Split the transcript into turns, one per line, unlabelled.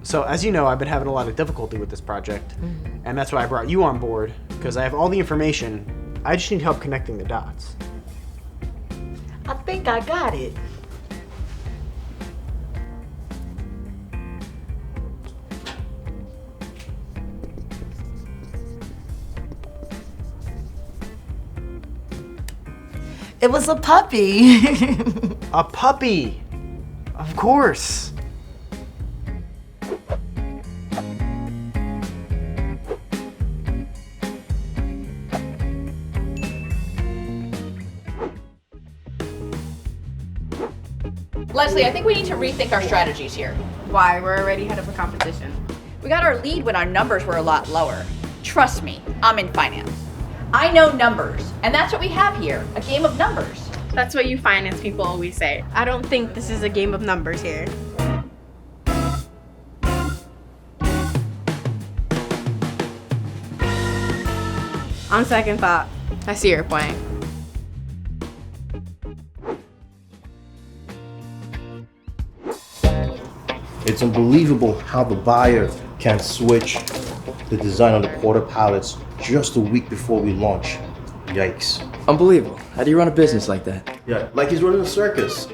So as you know, I've been having a lot of difficulty with this project, and that's why I brought you on board, because I have all the information. I just need help connecting the dots.
I think I got it. It was a puppy.
A puppy! Of course!
Leslie, I think we need to rethink our strategies here.
Why? We're already ahead of a competition.
We got our lead when our numbers were a lot lower. Trust me, I'm in finance. I know numbers, and that's what we have here, a game of numbers.
That's what you finance people always say. I don't think this is a game of numbers here. On second thought, I see your point.
It's unbelievable how the buyer can switch the design on the quarter pallets just a week before we launch. Yikes.
Unbelievable. How do you run a business like that?
Yeah, like he's running a circus.